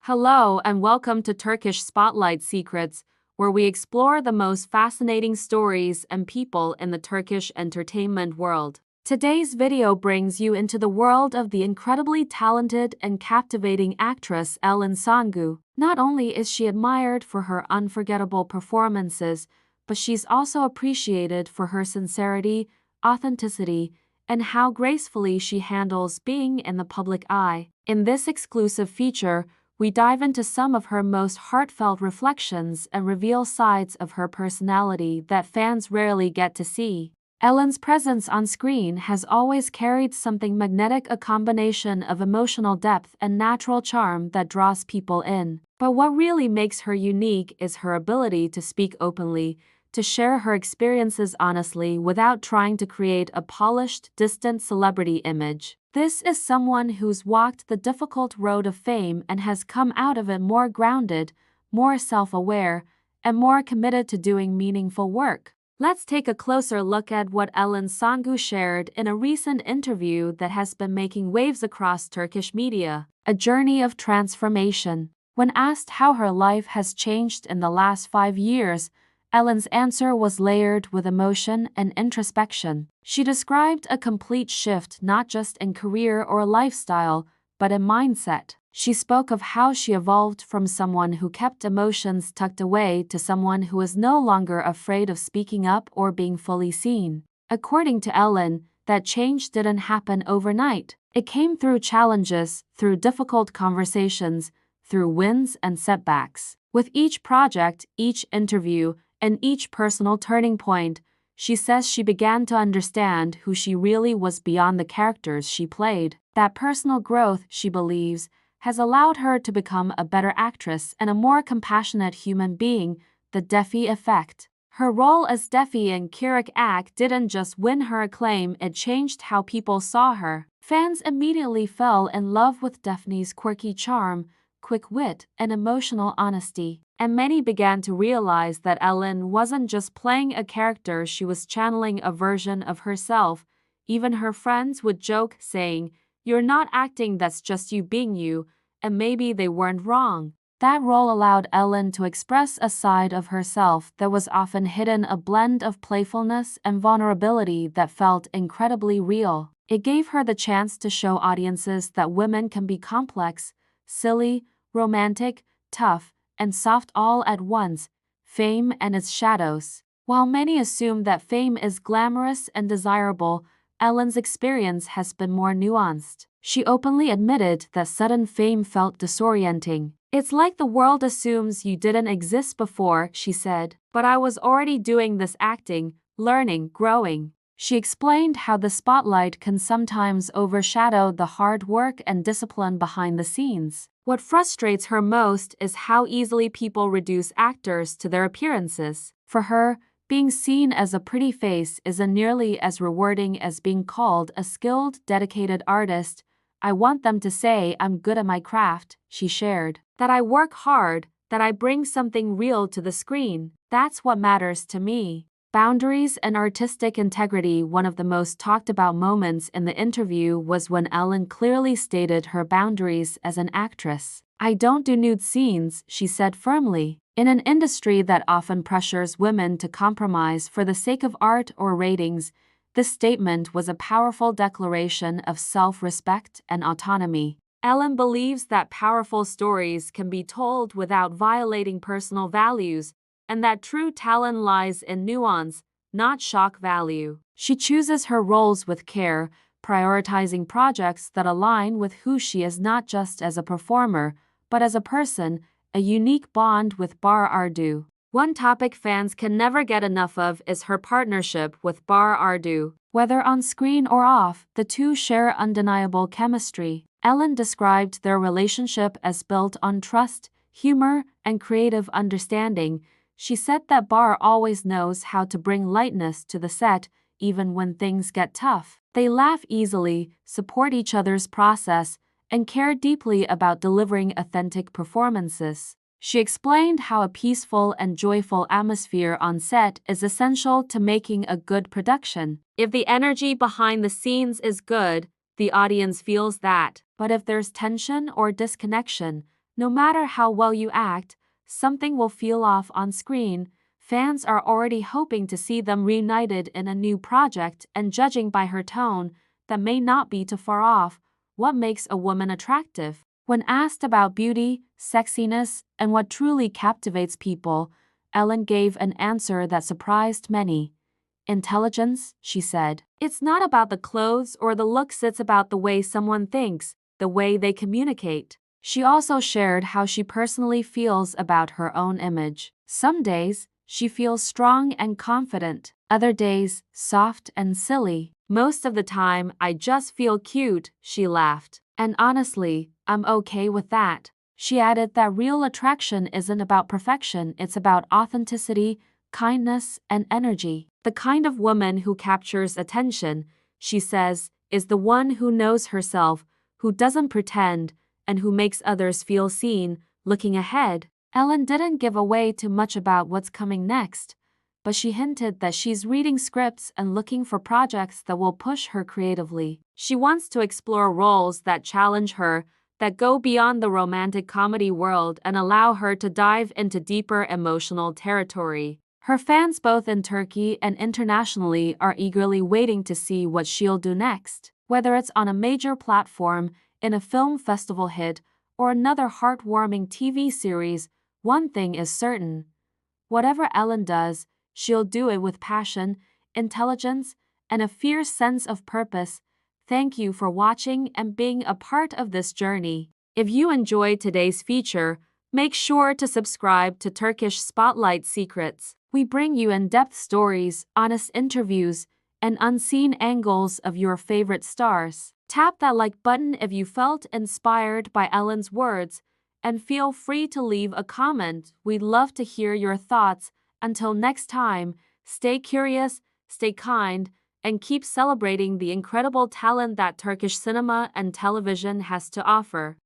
Hello and welcome to Turkish Spotlight Secrets, where we explore the most fascinating stories and people in the Turkish entertainment world. Today's video brings you into the world of the incredibly talented and captivating actress Ellen Sangu. Not only is she admired for her unforgettable performances, but she's also appreciated for her sincerity, authenticity, and how gracefully she handles being in the public eye. In this exclusive feature, we dive into some of her most heartfelt reflections and reveal sides of her personality that fans rarely get to see. Ellen's presence on screen has always carried something magnetic, a combination of emotional depth and natural charm that draws people in. But what really makes her unique is her ability to speak openly, to share her experiences honestly without trying to create a polished, distant celebrity image. This is someone who's walked the difficult road of fame and has come out of it more grounded, more self-aware, and more committed to doing meaningful work. Let's take a closer look at what Ellen Sangu shared in a recent interview that has been making waves across Turkish media. A journey of transformation. When asked how her life has changed in the last 5 years, Ellen's answer was layered with emotion and introspection. She described a complete shift not just in career or lifestyle, but in mindset. She spoke of how she evolved from someone who kept emotions tucked away to someone who is no longer afraid of speaking up or being fully seen. According to Ellen, that change didn't happen overnight. It came through challenges, through difficult conversations, through wins and setbacks. With each project, each interview, and each personal turning point, she says she began to understand who she really was beyond the characters she played. That personal growth, she believes, has allowed her to become a better actress and a more compassionate human being, the Defi effect. Her role as Defi in Kirik Ak didn't just win her acclaim, it changed how people saw her. Fans immediately fell in love with Defi's quirky charm, quick wit, and emotional honesty. And many began to realize that Ellen wasn't just playing a character, she was channeling a version of herself. Even her friends would joke, saying, "You're not acting, that's just you being you," and maybe they weren't wrong. That role allowed Ellen to express a side of herself that was often hidden, a blend of playfulness and vulnerability that felt incredibly real. It gave her the chance to show audiences that women can be complex, silly, romantic, tough, and soft all at once. Fame and its shadows. While many assume that fame is glamorous and desirable, Ellen's experience has been more nuanced. She openly admitted that sudden fame felt disorienting. "It's like the world assumes you didn't exist before," she said, "but I was already doing this, acting, learning, growing." She explained how the spotlight can sometimes overshadow the hard work and discipline behind the scenes. What frustrates her most is how easily people reduce actors to their appearances. For her, being seen as a pretty face isn't nearly as rewarding as being called a skilled, dedicated artist. "I want them to say I'm good at my craft," she shared. "That I work hard, that I bring something real to the screen. That's what matters to me." Boundaries and artistic integrity. One of the most talked about moments in the interview was when Ellen clearly stated her boundaries as an actress. "I don't do nude scenes," she said firmly. In an industry that often pressures women to compromise for the sake of art or ratings, this statement was a powerful declaration of self-respect and autonomy. Ellen believes that powerful stories can be told without violating personal values, and that true talent lies in nuance, not shock value. She chooses her roles with care, prioritizing projects that align with who she is not just as a performer, but as a person, a unique bond with Bahar Ardu. One topic fans can never get enough of is her partnership with Bahar Ardu. Whether on screen or off, the two share undeniable chemistry. Ellen described their relationship as built on trust, humor, and creative understanding. She said that Bahar always knows how to bring lightness to the set, even when things get tough. They laugh easily, support each other's process, and care deeply about delivering authentic performances. She explained how a peaceful and joyful atmosphere on set is essential to making a good production. "If the energy behind the scenes is good, the audience feels that. But if there's tension or disconnection, No matter how well you act, something will feel off on screen. Fans are already hoping to see them reunited in a new project, and judging by her tone, that may not be too far off. What makes a woman attractive? When asked about beauty, sexiness, and what truly captivates people, Ellen gave an answer that surprised many. Intelligence, she said. It's not about the clothes or the looks, it's about the way someone thinks, the way they communicate. She also shared how she personally feels about her own image. Some days, she feels strong and confident. Other days, soft and silly. Most of the time, I just feel cute, she laughed. And honestly, I'm okay with that. She added that real attraction isn't about perfection, it's about authenticity, kindness, and energy. The kind of woman who captures attention, she says, is the one who knows herself, who doesn't pretend, and who makes others feel seen. Looking ahead, Ellen didn't give away too much about what's coming next, but she hinted that she's reading scripts and looking for projects that will push her creatively. She wants to explore roles that challenge her, that go beyond the romantic comedy world and allow her to dive into deeper emotional territory. Her fans both in Turkey and internationally are eagerly waiting to see what she'll do next. Whether it's on a major platform, in a film festival hit, or another heartwarming TV series, one thing is certain. Whatever Ellen does, she'll do it with passion, intelligence, and a fierce sense of purpose. Thank you for watching and being a part of this journey. If you enjoyed today's feature, make sure to subscribe to Turkish Spotlight Secrets. We bring you in-depth stories, honest interviews, and unseen angles of your favorite stars. Tap that like button if you felt inspired by Ellen's words, and feel free to leave a comment. We'd love to hear your thoughts. Until next time, stay curious, stay kind, and keep celebrating the incredible talent that Turkish cinema and television has to offer.